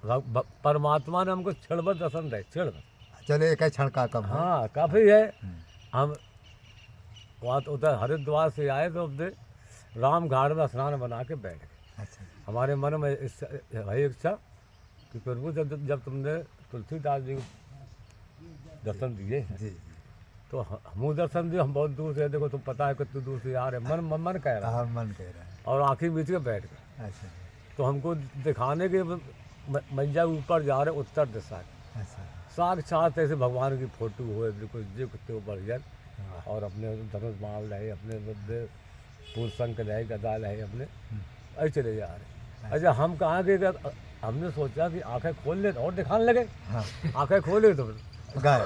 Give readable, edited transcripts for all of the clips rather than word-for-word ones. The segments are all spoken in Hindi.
परमात्मा ने हमको क्षणभर दर्शन दे, क्षणभर। चलो एक है क्षण का कम है। हाँ काफ़ी है। हम वहाँ तो उधर हरिद्वार से आए तो अपने राम घाट में स्नान बना के बैठ गए। अच्छा हमारे मन में है इच्छा कि प्रभु जब तुमने तुलसीदास जी को दर्शन दिए जी जी। तो हम दर्शन दिए। हम बहुत दूर से, देखो तुम पता है कितनी दूर से आ रहे, मन कह रहा है हाँ मन कह रहा है। और आँखें मीच के बैठ गए। अच्छा तो हमको दिखाने के मैया ऊपर जा रहे उत्तर दिशा के, अच्छा। साक्षात ऐसे भगवान की फोटो हो बिल्कुल जी कुत्ते ऊपर जल वाह। और अपने धनुष बाण रहे, अपने पूर्ण शंख रहे, गदा रहे, अपने ऐसे चले जा रहे। अच्छा हम कहाँ गए, हमने सोचा कि आंखें खोल ले और दिखाने लगे। हाँ आंखें खोले तो गाय।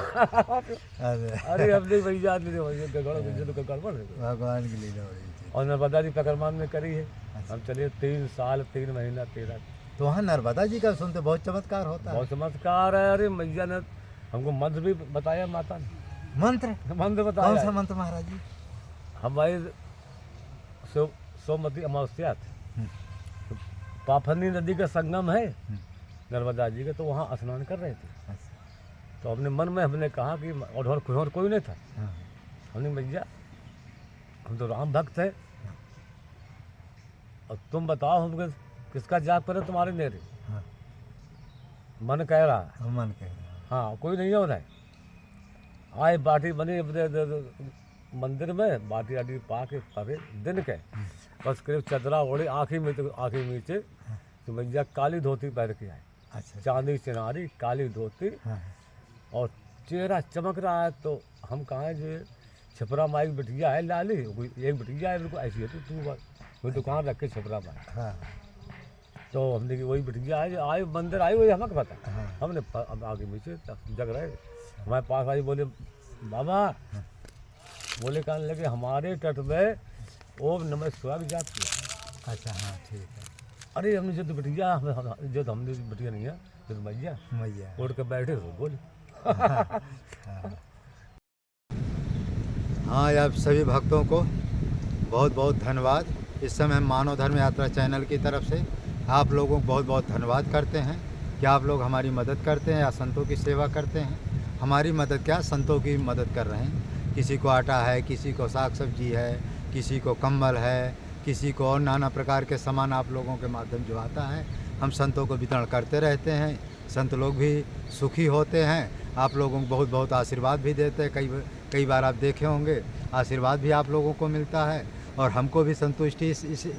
अरे अरे अपनी भैया गड़बड़ है। भगवान की लीला हो रही थी। और नर्मदा जी प्रकरमान में करी है। हम चलिए 3 साल 3 महीना 13। तो वहाँ नर्मदा जी का सुनते बहुत चमत्कार होता है। बहुत चमत्कार है। अरे मैया ने हमको मंत्र भी बताया, माता ने मंत्र मंत्र कौन बताया। सा मंत्र महाराज जी? हमारी सोमवती अमावस्या थी, पाफनी नदी का संगम है नर्मदा जी का, तो वहाँ स्नान कर रहे थे। अच्छा। तो अपने मन में हमने कहा कि और कोई नहीं था। हाँ हमने मैया हम तो राम भक्त है और तुम बताओ हमको किसका जाप करे तुम्हारे नेरे। हाँ मन कह रहा है। हम मन कह रहे हैं। हाँ कोई नहीं हो रहा है। आए बाटी बनी अपने मंदिर में, बाटी आटी पा के परे दिन के बस करीब चदरा ओढ़े, आँखी नीचे तो मैया काली धोती पहन के आए, अच्छा। चांदी चिनारी काली धोती हाँ और चेहरा चमक रहा है। तो हम कहाँ जो छपरा माई बिटिया है लाली, एक बिटिया है बिल्कुल ऐसी है, तो तू वो दुकान रख के छपरा माई। हाँ तो हमने कि वही बिटिया है जो आए मंदिर आई, वही हमें पता। हाँ। हमने आगे नीचे जग रहे, हमारे पास आई, बोले बाबा, बोले कहने लगे हमारे तट में ओम नमः शिवाय जाप किया। अच्छा हाँ ठीक है। अरे हमने जो तो बिटिया जो तो हमने बिटिया नहीं है, जो तो मैया मैया उठ के बैठे हो बोले। हाँ आप सभी भक्तों को बहुत बहुत धन्यवाद। इस समय हम मानव धर्म यात्रा चैनल की तरफ से आप लोगों को बहुत बहुत धन्यवाद करते हैं कि आप लोग हमारी मदद करते हैं या संतों की सेवा करते हैं। हमारी मदद क्या, संतों की मदद कर रहे हैं। किसी को आटा है, किसी को साग सब्जी है, किसी को कंबल है, किसी को और नाना प्रकार के सामान आप लोगों के माध्यम जो आता है हम संतों को वितरण करते रहते हैं। संत लोग भी सुखी होते हैं, आप लोगों को बहुत बहुत आशीर्वाद भी देते हैं। कई बार आप देखे होंगे आशीर्वाद भी आप लोगों को मिलता है और हमको भी संतुष्टि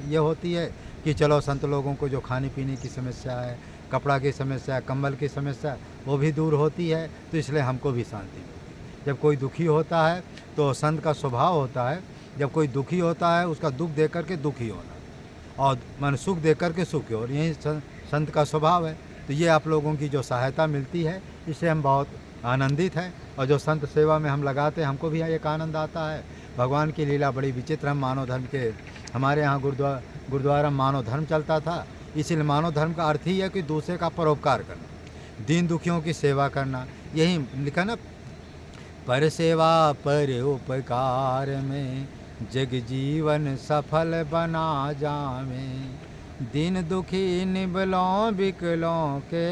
ये होती है कि चलो संत लोगों को जो खाने पीने की समस्या है, कपड़ा की समस्या है, कंबल की समस्या है, वो भी दूर होती है। तो इसलिए हमको भी शांति मिलती है। जब कोई दुखी होता है तो संत का स्वभाव होता है, जब कोई दुखी होता है उसका दुख देख करके दुखी होना और मन सुख देख करके सुखी हो, यही संत का स्वभाव है। तो ये आप लोगों की जो सहायता मिलती है इससे हम बहुत आनंदित हैं और जो संत सेवा में हम लगाते हैं हमको भी एक आनंद आता है। भगवान की लीला बड़ी विचित्र। हम मानव धर्म के, हमारे यहाँ गुरुद्वारा मानव धर्म चलता था, इसीलिए मानव धर्म का अर्थ ही है कि दूसरे का परोपकार करना, दीन दुखियों की सेवा करना। यही लिखा ना, पर सेवा पर उपकार में जग जीवन सफल बना जावे, दीन दुखी निबलों बिकलों के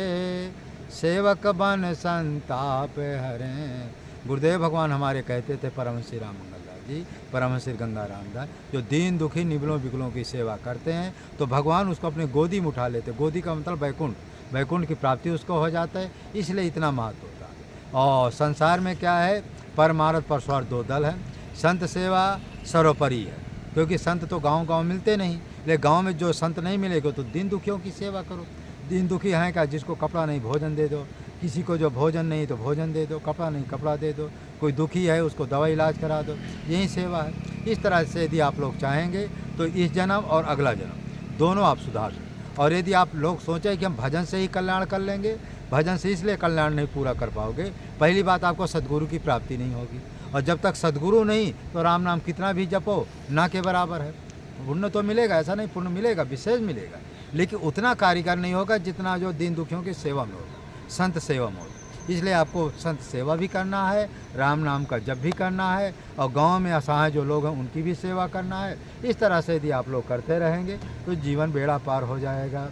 सेवक बन संताप हरें। गुरुदेव भगवान हमारे कहते थे, परमहंस श्री राम मंगल दास जी, परमहंस श्री गंगा रामदास, जो दीन दुखी निबलों बिकलों की सेवा करते हैं तो भगवान उसको अपने गोदी में उठा लेते। गोदी का मतलब वैकुंठ, वैकुंठ की प्राप्ति उसको हो जाता है, इसलिए इतना महत्व होता है। और संसार में क्या है, परमार्थ परस्वार्थ दो दल है। संत सेवा सर्वोपरि है, क्योंकि संत तो गांव-गांव मिलते नहीं, लेकिन गांव में जो संत नहीं मिलेगा तो दीन दुखियों की सेवा करो। दीन दुखी हैं क्या, जिसको कपड़ा नहीं भोजन दे दो, किसी को जो भोजन नहीं तो भोजन दे दो, कपड़ा नहीं कपड़ा दे दो, कोई दुखी है उसको दवा इलाज करा दो, यही सेवा है। इस तरह से यदि आप लोग चाहेंगे तो इस जन्म और अगला जन्म दोनों आप सुधार सकते। और यदि आप लोग सोचें कि हम भजन से ही कल्याण कर लेंगे, भजन से इसलिए कल्याण नहीं पूरा कर पाओगे, पहली बात आपको सद्गुरु की प्राप्ति नहीं होगी और जब तक सद्गुरु नहीं तो राम नाम कितना भी जपो ना के बराबर है। पुण्य तो मिलेगा, ऐसा नहीं, पुण्य मिलेगा, विशेष मिलेगा, लेकिन उतना कारीगर नहीं होगा जितना जो दीन दुखियों की सेवा में होगा, संत सेवा में होगा। इसलिए आपको संत सेवा भी करना है, राम नाम का जप भी करना है और गांव में असहाय जो लोग हैं उनकी भी सेवा करना है। इस तरह से यदि आप लोग करते रहेंगे तो जीवन बेड़ा पार हो जाएगा।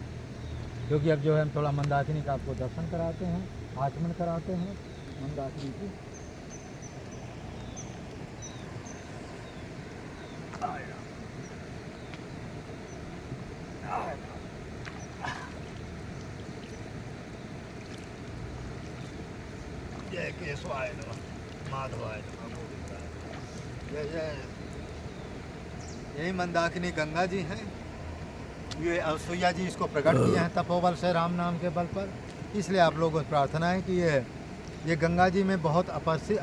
क्योंकि अब जो है हम थोड़ा मंदाकिनी का आपको दर्शन कराते हैं, आचमन कराते हैं मंदाकिनी की। जय केशवाय नमः, माधवाय नमः, गोविंदाय। यही मंदाकिनी गंगा जी हैं। ये अनसुईया जी इसको प्रकट किए हैं तपोबल से, राम नाम के बल पर। इसलिए आप लोगों से प्रार्थना है कि ये गंगा जी में बहुत ऐसे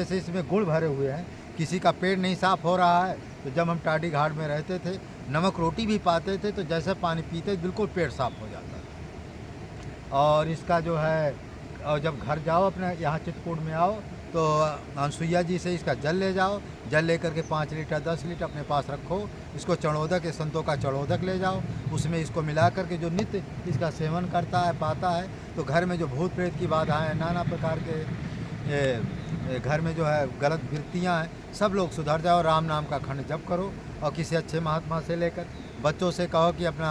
ऐसे इसमें गुण भरे हुए हैं। किसी का पेट नहीं साफ हो रहा है तो जब हम टाडी घाट में रहते थे, नमक रोटी भी पाते थे तो जैसे पानी पीते बिल्कुल पेट साफ हो जाता था। और इसका जो है, और जब घर जाओ अपने यहाँ चित्रकूट में आओ तो अनसुईया जी से इसका जल ले जाओ। जल लेकर के 5 लीटर 10 लीटर अपने पास रखो। इसको चढ़ोदक, संतों का चढ़ोदक ले जाओ, उसमें इसको मिला करके जो नित्य इसका सेवन करता है, पाता है, तो घर में जो भूत प्रेत की बाधाएं, नाना प्रकार के घर में जो है गलत वृत्तियाँ हैं, सब लोग सुधर जाओ। राम नाम का खंड जप करो और किसी अच्छे महात्मा से लेकर बच्चों से कहो कि अपना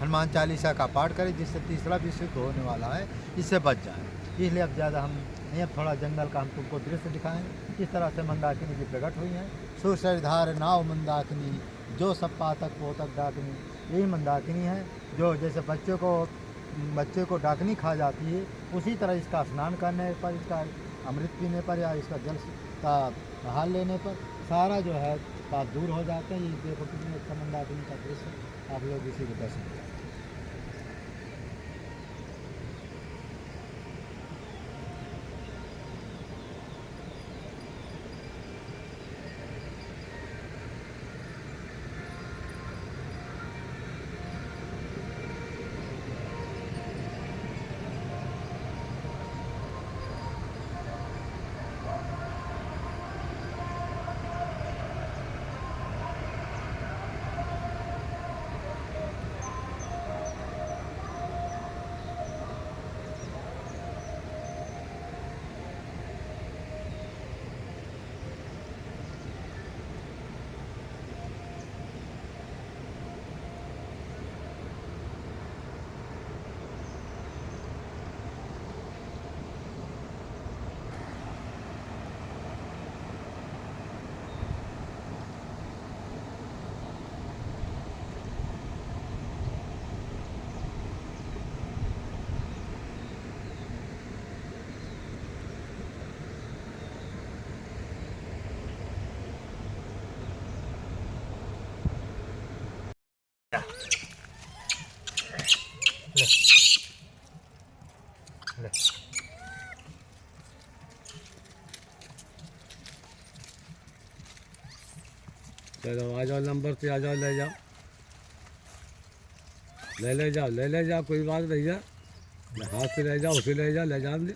हनुमान चालीसा का पाठ करें, जिससे तीसरा विश्व होने वाला है, इससे बच जाए। इसलिए अब ज़्यादा हम नहीं, अब थोड़ा जंगल का हम तुमको दृश्य दिखाएं किस तरह से मंदाकिनी जी प्रकट हुई हैं। सुरसरधार नाव मंदाकिनी, जो सब पातक पोतक डाकनी। यही मंदाकिनी है जो जैसे बच्चे को डाकनी खा जाती है, उसी तरह इसका स्नान करने पर, इसका अमृत पीने पर या इसका जल का नहा लेने पर सारा जो है पाप दूर हो जाते हैं। ये देखो कितने अच्छा मंदाकिनी का दृश्य, आप लोग इसी को दर्शन करें। चलो आ जाओ, नंबर पे आ जाओ, ले जाओ, ले जाओ, ले जाओ, कोई बात नहीं है। हाथ से ले जाओ, उसे ले जाओ, ले जाओ दे।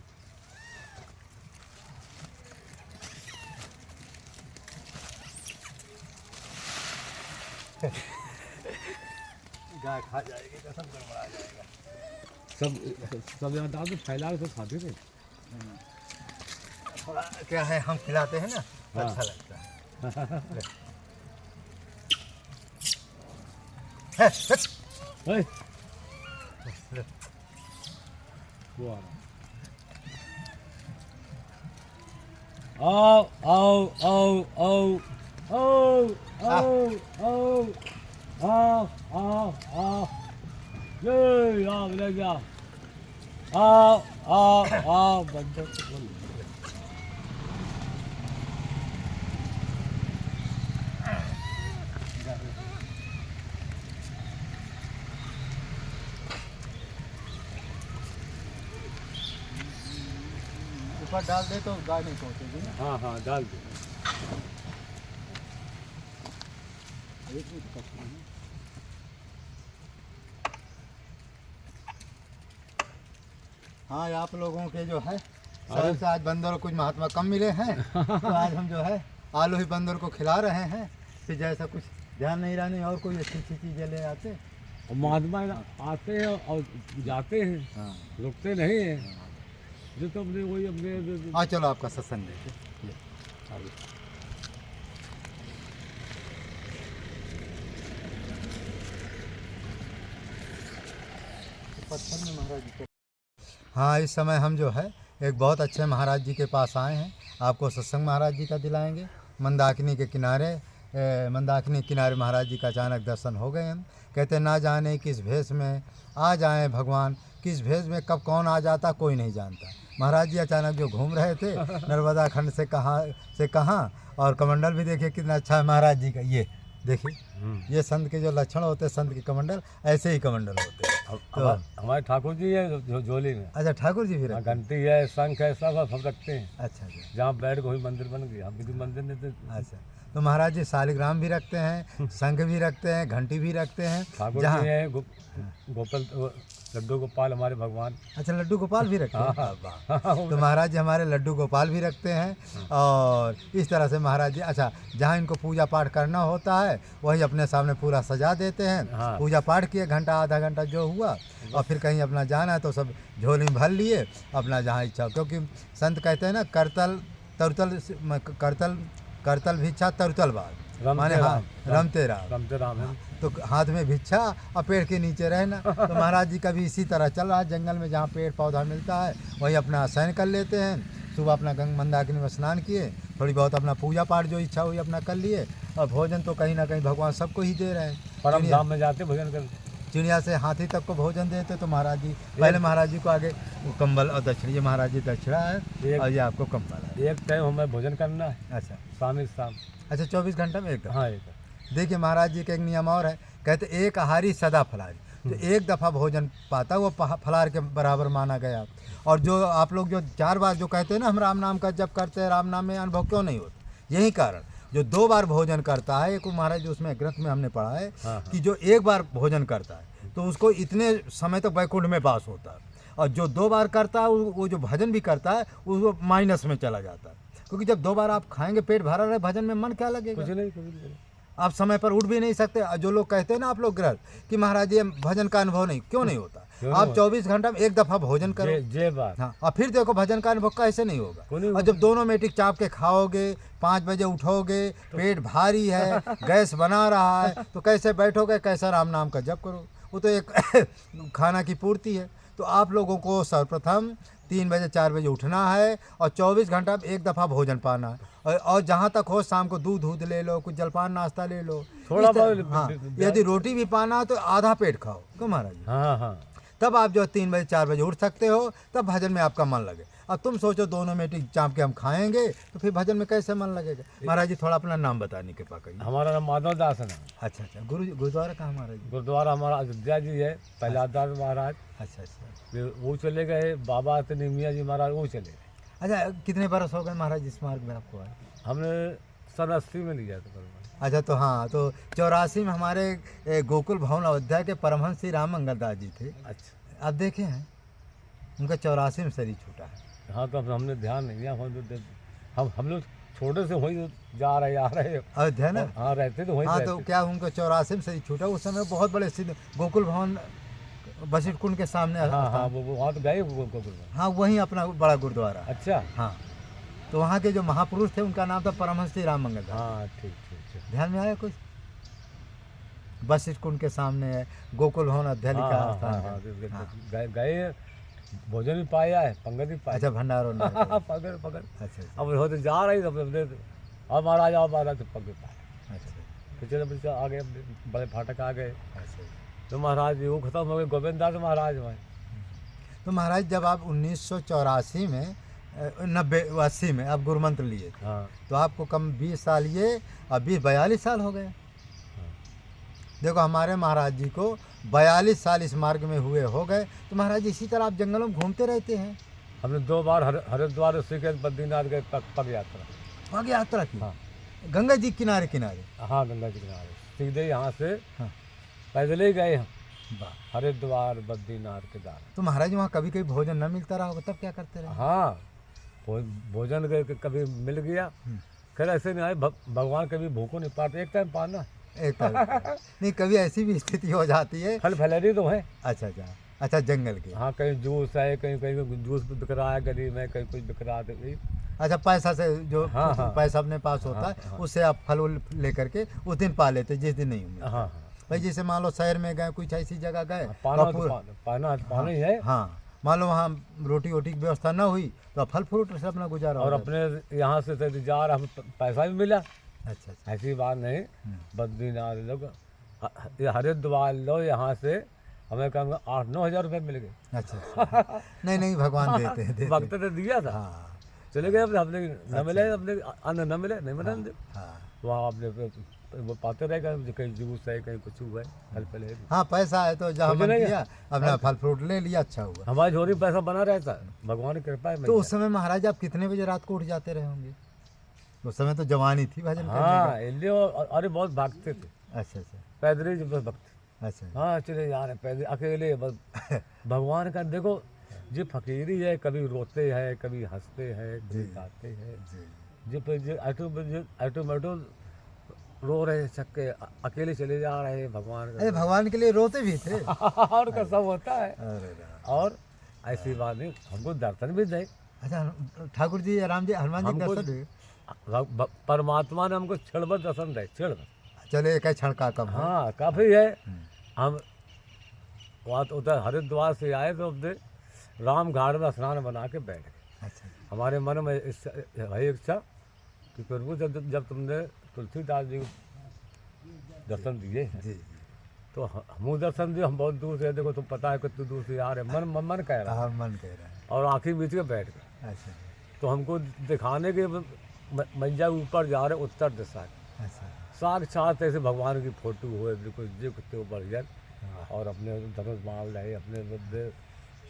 गाय खा जाएगी तो सब गड़बड़ा जाएगा। सब यहाँ डाल तो फैला के तो खाते थे। थोड़ा क्या है, हम खिलाते हैं ना, हाँ। अच्छा लगता है। ओए, वो आ रहा। आओ आओ आओ आओ आओ आओ आओ आओ आओ आओ, ये आओ, ले जाओ, आओ आओ आओ, बंदर बोल। ऊपर डाल दे तो गाय नहीं पहुँचेगी ना। हाँ हाँ, डाल दो। हाँ, आप लोगों के जो है शहर से आज बंदर को कुछ महात्मा कम मिले हैं तो आज हम जो है आलू ही बंदर को खिला रहे हैं। फिर जैसा कुछ ध्यान नहीं रहने और कोई अच्छी अच्छी चीज़ें ले आते। और महात्मा आते हैं और जाते हैं, हाँ रुकते नहीं हैं। जो तो अपने वही अपने हाँ, चलो आपका सत्संग देते। पत्थर में महाराज जी। हाँ, इस समय हम जो है एक बहुत अच्छे महाराज जी के पास आए हैं। आपको सत्संग महाराज जी का दिलाएंगे। मंदाकिनी के किनारे मंदाकिनी के किनारे महाराज जी का अचानक दर्शन हो गए हम। कहते ना जाने किस भेष में आ जाए भगवान, किस भेष में कब कौन आ जाता कोई नहीं जानता। महाराज जी अचानक जो घूम रहे थे नर्मदा खंड से कहाँ, और कमंडल भी देखिए कितना अच्छा है महाराज जी का। ये देखिए, ये संत के जो लक्षण होते हैं, संत के कमंडल ऐसे ही कमंडल होते हैं। तो हमारे ठाकुर जी है झोली में। अच्छा, ठाकुर जी भी रखते हैं। घंटी है, शंख है, सब हम रखते हैं। अच्छा अच्छा जहाँ बैठ के वही मंदिर बन गया। हम किसी मंदिर नहीं थे। अच्छा, तो महाराज जी शालिग्राम भी रखते हैं, शंख भी रखते हैं, घंटी भी रखते हैं। ठाकुर जहाँ जी हैं गोपाल लड्डू गोपाल हमारे भगवान। अच्छा, लड्डू गोपाल भी रखते हैं। हाँ, वाह। तो महाराज जी हमारे लड्डू गोपाल भी रखते हैं। और इस तरह से महाराज जी, अच्छा, जहाँ इनको पूजा पाठ करना होता है वही अपने सामने पूरा सजा देते हैं। हाँ। पूजा पाठ किए, घंटा आधा घंटा जो हुआ, और फिर कहीं अपना जाना है तो सब झोली में भर लिए अपना जहाँ इच्छा। क्योंकि संत कहते हैं ना, करतल भिक्षा तरुतल बाग, माने हाँ, रमते राम। तो हाथ में भिक्षा और पेड़ के नीचे रहना। तो महाराज जी का भी इसी तरह चल रहा है। जंगल में जहाँ पेड़ पौधा मिलता है वहीं अपना शयन कर लेते हैं। सुबह अपना मंदाकिनी में स्नान किए, थोड़ी बहुत अपना पूजा पाठ जो इच्छा हुई अपना कर लिए। और भोजन तो कहीं ना कहीं भगवान सबको ही दे रहे हैं। परम धाम में जाते भोजन कर। चिड़िया से हाथी तक को भोजन देते। तो महाराज जी पहले महाराज जी को आगे वो कंबल और दक्षिणा, ये महाराज जी दक्षिणा है और ये आपको कंबल है। एक टाइम हमें भोजन करना है। अच्छा, शाम। अच्छा, 24 घंटे में एक दफा। हाँ, एक। देखिए महाराज जी का एक नियम और है, कहते एक आहारी सदा फलारी। तो एक दफ़ा भोजन पाता वो फलार के बराबर माना गया। और जो आप लोग जो 4 बार जो कहते हैं ना हम राम नाम का जप करते हैं, राम नाम में अनुभव क्यों नहीं होता, यही कारण। जो 2 बार भोजन करता है, एक महाराज जी उसमें ग्रंथ में हमने पढ़ा है कि जो 1 बार भोजन करता है तो उसको इतने समय तक वैकुंठ में वास होता है। और जो 2 बार करता है वो जो भजन भी करता है वो माइनस में चला जाता है। क्योंकि जब 2 बार आप खाएंगे, पेट भरा रहे, भजन में मन क्या लगेगा? कुछ नहीं। आप समय पर उठ भी नहीं सकते। जो लोग कहते हैं ना आप लोग ग्रह कि महाराज जी भजन का अनुभव नहीं, क्यों नहीं होता? आप 24 घंटा में एक दफ़ा भोजन करो। जे बात। हाँ, और फिर देखो भजन का अनुभव कैसे नहीं होगा। और जब दोनों मेटिक चाप के खाओगे, 5 बजे उठोगे, पेट भारी है, गैस बना रहा है, तो कैसे बैठोगे, कैसा राम नाम का जप करो? वो तो एक खाना की पूर्ति है। तो आप लोगों को सर्वप्रथम 3 बजे 4 बजे उठना है और 24 घंटा में एक दफ़ा भोजन पाना है। और जहाँ तक हो शाम को दूध ले लो, कुछ जलपान नाश्ता ले लो थोड़ा बहुत। हाँ, यदि रोटी भी पाना है तो आधा पेट खाओ, क्यों महाराज जी? हाँ। तब आप जो 3 बजे 4 बजे उठ सकते हो, तब भजन में आपका मन लगे। अब तुम सोचो दोनों मेटी चाप के हम खाएंगे तो फिर भजन में कैसे मन लगेगा? महाराज जी थोड़ा अपना नाम बताने के पास। हमारा नाम माधव दास है। अच्छा, गुरुद्वारा कहाँ महाराज जी? गुरुद्वारा हमारा अयोध्या जी है, पहलादास महाराज। अच्छा, फिर वो चले गए, बाबा मियाँ जी महाराज वो चले गए। अच्छा, कितने बरस हो गए महाराज इस मार्ग में आपको? हमने सन 80 में लिया था। अच्छा, तो हाँ, तो 84 में हमारे गोकुल भवन अयोध्या के परमहंस श्री राम मंगल दास जी थे। अच्छा, आप देखे हैं उनका 84 में शरीर छूटा है। हाँ, तो हमने ध्यान नहीं दिया। हम लोग छोटे से वहीं जा रहे आ रहे अयोध्या ना। हाँ, रहते तो वहीं। हाँ, तो क्या उनको 84 में शरीर छूटा? उस समय बहुत बड़े सिद्ध गोकुल भवन वशिष्ठ कुंड के सामने। हाँ, वो वहाँ तो गए गोकुल। हाँ, वहीं अपना बड़ा गुरुद्वारा। अच्छा, हाँ, तो वहाँ के जो महापुरुष थे उनका नाम था परमहंस श्री राम मंगल। हाँ, ठीक। ध्यान में आया कुछ? वशिष्ठ कुंड के सामने है गोकुल भवन अयोध्या का स्थान। गए, भोजन भी पाया है, पंगत भी पाया। अच्छा, भंडारों में पकड़। अच्छा, अब होते जा रही और महाराज तो पकड़ पाए। अच्छा, फिर चलो आ गए, बड़े फाटक आ गए। अच्छा, तो महाराज वो खत्म हो गए, गोविंद दास महाराज में। तो महाराज जब आप 1984 में 80 में आप गुरुमंत्र लिए थे। हाँ। तो आपको कम 20 साल ये और 42 साल हो गए। देखो हमारे महाराज जी को 42 साल इस मार्ग में हुए हो गए। तो महाराज जी इसी तरह आप जंगलों में घूमते रहते हैं। हमने 2 बार हरिद्वार ऋषिकेश बद्रीनाथ गए, पग यात्रा। पग यात्रा की? हाँ। गंगा जी किनारे? हाँ, गंगा जी किनारे सीधे यहाँ से। हाँ। पैदल ही गए हम, हरिद्वार बद्रीनाथ केदार। तो महाराज वहाँ कभी कभी भोजन न मिलता रहा होगा, तब क्या करते रहे? हाँ, भोजन कभी मिल गया। खैर ऐसे नहीं आए, भगवान कभी भूखों नहीं पाते, एक टाइम पाना। एक टाइम नहीं, कभी ऐसी भी स्थिति हो जाती है। फल फलहरी तो है। अच्छा, जंगल के। हाँ, कहीं जूस है, कहीं जूस बिक रहा है गली में, कहीं कुछ बिक रहा है। अच्छा, पैसा से जो हाँ। पैसा अपने पास होता है उससे आप फल लेकर के उस दिन पा लेते जिस दिन नहीं होंगे। हाँ। भाई जैसे मान लो शहर में गए, कुछ ऐसी जगह गए, पाना तो तो पूरा- पाना ही है। हाँ, मान लो वहाँ रोटी वोटी की व्यवस्था ना हुई तो फल फ्रूट से अपना गुजारा और हो जाता। अपने यहाँ से तो जा रहा, हमें पैसा भी मिला, अच्छा अच्छा। ऐसी बात नहीं। हम्म, बद्रीनाथ लोग ये हरिद्वार लो, यहाँ से हमें कम 8-9 हज़ार रुपये मिल गए। अच्छा अच्छा। नहीं नहीं, भगवान देते हैं, देते वक्त हैं। तो दिया था, हाँ चले गए अपने, अपने न मिले, अपने अन्न न मिले, नहीं मिले। हाँ वहाँ अपने वो पाते रह गए, कहीं जूस है, कहीं कुछ हुआ है, फल पहले। हाँ, पैसा है तो जहाँ कुछ मन नहीं किया अपना फल फ्रूट ले लिया, अच्छा हुआ। हमारी झोली में पैसा बना रहता है, भगवान की कृपा है। तो उस समय महाराज आप कितने बजे रात को उठ जाते रहे होंगे? उस समय तो जवानी थी भजन करने हाँ, इसलिए अरे बहुत भागते थे, का। अच्छा अच्छा पैदल ही बस भगते। अच्छा। हाँ, चले जा रहे पैदल अकेले बस। भगवान का देखो, जो फकीरी है, कभी रोते हैं, कभी हंसते हैं, कभी गाते हैं। जी जो ऑटोमेटो रो रहे छक्के, अकेले चले जा रहे हैं भगवान अरे भगवान के लिए रोते भी थे। और का सब होता है। अरे राम। और ऐसी बात नहीं, हमको दर्शन भी दे। अच्छा, ठाकुर जी, राम जी, हनुमान जी के हमको दर्शन हुए? परमात्मा ने हमको क्षण भर दर्शन दे, क्षण भर। चलो एक है क्षण का कम है। हाँ, काफ़ी है। हम्म, हम वहाँ तो उधर हरिद्वार से आए तो अपने राम घाट में स्नान बना के बैठ गए। अच्छा हमारे मन में वही इच्छा कि प्रभु जब तुमने तुलसीदास जी को दर्शन दिए हैं, जी जी। तो हम दर्शन दिए। हम बहुत दूर से, देखो तुम पता है कितनी दूर से आ रहे, मन कह रहा है। हाँ, मन कह रहा है। और आँखें मीच के बैठ गए। अच्छा तो हमको दिखाने के मैया ऊपर जा रहे, उत्तर दिशा के। अच्छा। साक्षात ऐसे भगवान की फोटो हुए, बिल्कुल जो कुत्ते ऊपर जल। वाह। और अपने धनुष बाण रहे, अपने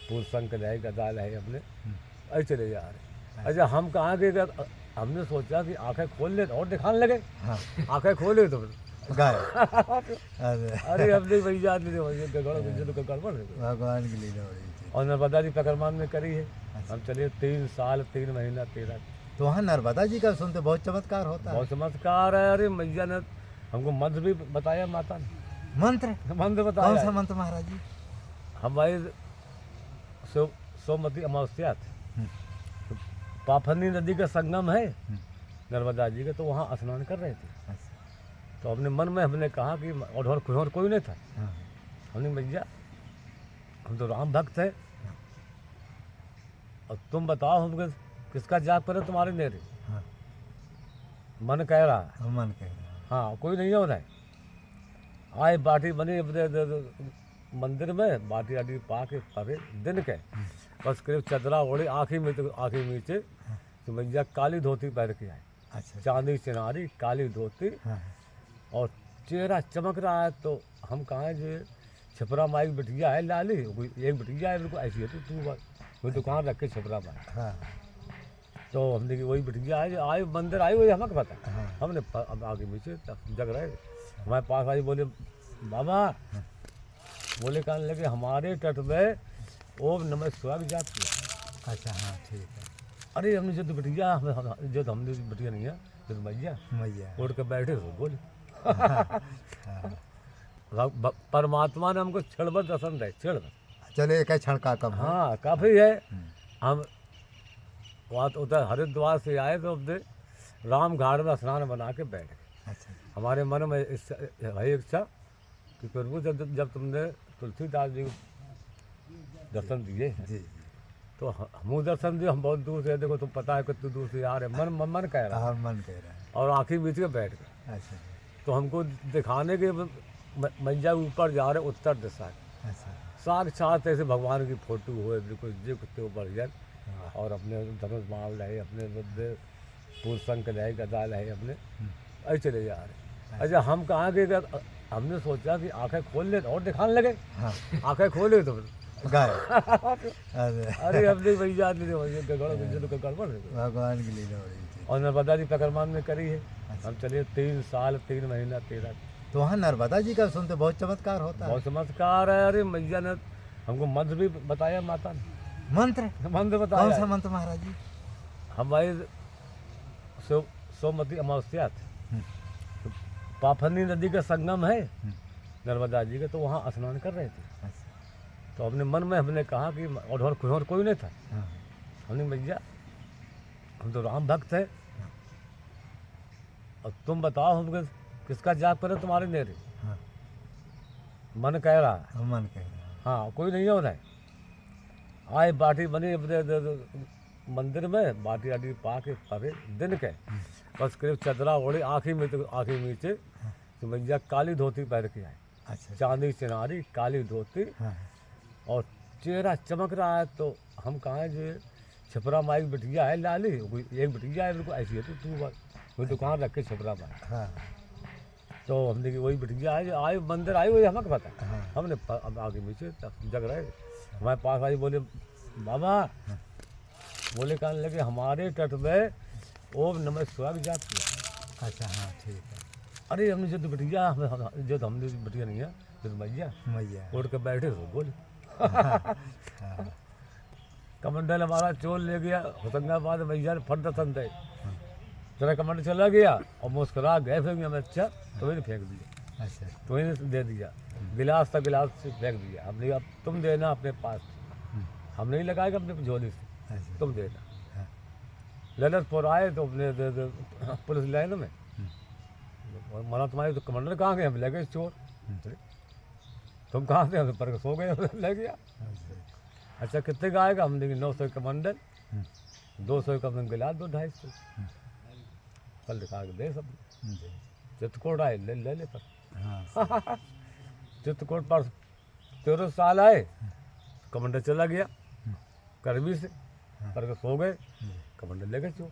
फूल शंख रहे, गदा रहे, अपने ऐसे चले जा रहे। अच्छा, हम कहाँ गए? हमने सोचा कि आंखें खोल ले और दिखाने लगे। हाँ, आंखें खोले तो गाय। अरे अरे अपने भैया गड़बड़ है। भगवान की लीला हो रही थी। और नर्मदा जी प्रकरमान में करी है। हम चलिए 3 साल 3 महीना 13। तो वहाँ नर्मदा जी का सुनते बहुत चमत्कार होता है। बहुत चमत्कार है। अरे मैया ने हमको मंत्र भी बताया, माता ने मंत्र? मंत्र कौन बताया। सा मंत्र महाराज जी? हमारी सोमवती अमावस्या थी, हम्म, तो पाफनी नदी का संगम है हम्म, नर्मदा जी का, तो वहाँ स्नान कर रहे थे। अच्छा, तो अपने मन में हमने कहा कि और कोई नहीं था। हाँ, हमने मैया, हम तो राम भक्त है, और तुम बताओ हमको किसका जाप करे तुम्हारे नेरे। हाँ, मन कह रहा है। हाँ, मन कह रहा है। हाँ, कोई नहीं हो रहा है। आए बाटी बनी अपने मंदिर में, बाटी आटी पा के परे दिन के, बस करीब चदरा ओढ़ी, आँखी नीचे, तो मैया काली धोती पहन के आए, अच्छा, चांदी चिनारी काली धोती, हाँ, और चेहरा चमक रहा है। तो हम कहाँ जो छपरा माई की बिटिया है लाली, एक बिटिया है बिल्कुल ऐसी है, तो तू वो दुकान रख के छपरा माई। हाँ, तो हमने कि वही बिटिया है जो आए मंदिर आई, वही हमें पता। हाँ, हमने आगे पीछे जग रहे, हमारे पास आई, बोले बाबा, बोले कहने लगे हमारे तट में ओम नमः शिवाय की जाप किया। अच्छा, हाँ, ठीक है। अरे हमने जो तो बिटिया, जो तो हमने बिटिया नहीं है, जो तो मैया मैया। उठ के बैठे हो बोले। हाँ, परमात्मा ने हमको क्षण भर दर्शन दे, क्षण भर। चलो एक है क्षण का कम है। हाँ, काफ़ी है। हम्म, हम वहाँ तो उधर हरिद्वार से आए तो अपने राम घाट में स्नान बना के बैठ गए। अच्छा, हमारे मन में वही इच्छा कि प्रभु जब तुमने तुलसीदास जी को दर्शन दिए हैं, जी जी। तो हम दर्शन दिए। हम बहुत दूर से, देखो तुम पता है कितनी दूर से आ रहे, मन कह रहा है। हाँ, मन कह रहा है। और आँखें मीच के बैठ गए। अच्छा तो हमको दिखाने के मैया ऊपर जा रहे, उत्तर दिशा के। अच्छा। साक्षात ऐसे भगवान की फोटो हुए, बिल्कुल जो कुत्ते ऊपर जल। वाह। और अपने धनुष बाण रहे, अपने फूल शंख रहे, गदा रहे, अपने ऐसे चले जा रहे। अच्छा, हम कहाँ गए? हमने सोचा कि आंखें खोल ले और दिखाने लगे। हाँ, आंखें खोले तो गाय। अरे अरे अपने भैया गड़बड़ है। भगवान की लीला हो रही थी। और नर्मदा जी प्रकरमान में करी है। अच्छा। हम चलिए 3 साल 3 महीना 13। तो वहाँ नर्मदा जी का सुनते बहुत चमत्कार होता है। बहुत चमत्कार है। अरे मैया ने हमको मंत्र भी बताया, माता ने मंत्र? मंत्र कौन बताया। सा मंत्र महाराज जी? हमारी सोमवती अमावस्या थी, हम्म, तो पाफनी नदी का संगम है हम्म, नर्मदा जी का, तो वहाँ स्नान कर रहे थे। अच्छा, तो अपने मन में हमने कहा कि और कोई नहीं था। हाँ, हमने मैया, हम तो राम भक्त है, और तुम बताओ हमको किसका जाप करे तुम्हारे नेरे। हाँ, मन कह रहा है। मन कह रहा है। हाँ कोई नहीं हो रहा है। आए बाटी बनी मंदिर में, बाटी आटी पा के परे दिन के, बस करीब चदरा ओढ़ी, आँखी में नीचे तो भैया काली धोती पहन के आए, अच्छा। चांदी चिनारी काली धोती, हाँ और चेहरा चमक रहा है। तो हम कहाँ है जो छपरा माई बिटिया है लाली, एक बिटिया है बिल्कुल ऐसी है, तो तू वो दुकान रख के छपरा माई। हाँ तो हमने कि वही बिटिया है जो आई मंदिर आई, वही हमें पता है। हाँ। हमने अब आगे पीछे जग रहे, हमारे पास आई, बोले बाबा, बोले कहने लगे हमारे तट में ओम नमः शिवाय जाती है। अच्छा हाँ ठीक है। अरे हमने जो बिटिया जो तो हमने बिटिया नहीं है, जो मैया मैया। उठ के बैठे तो बोले हाँ कमंडल हमारा चोर ले गया होशंगाबाद, भैया ने फट दसन दे, तेरा कमंडल चला गया और मुस्कुरा गए, फेंक दिया। मैं अच्छा तो ही फेंक दिया, अच्छा। तो ही दे दिया, गिलास था गिलास से फेंक दिया। हमने कहा अब तुम देना अपने पास, हम नहीं लगाएगा अपने झोली से, अच्छा। तुम देना। हाँ। ललितपुर आए तो अपने पुलिस लाइन में मना, तुम्हारे तो कमंडल कहाँ गए? हम ले गए चोर। तुम कहाँ थे? हम पर सो गए, ले गया। अच्छा कितने का आएगा? हमने 900 कमंडल, 200 का अपने गिलास, 200-250 कल दिखा के दे सब। चित्रकूट आए, ले ले पर हाँ चित्रकूट पर 13 साल आए, कमंडल चला गया करवी से, पर सो गए, कमंडल ले गए चोर।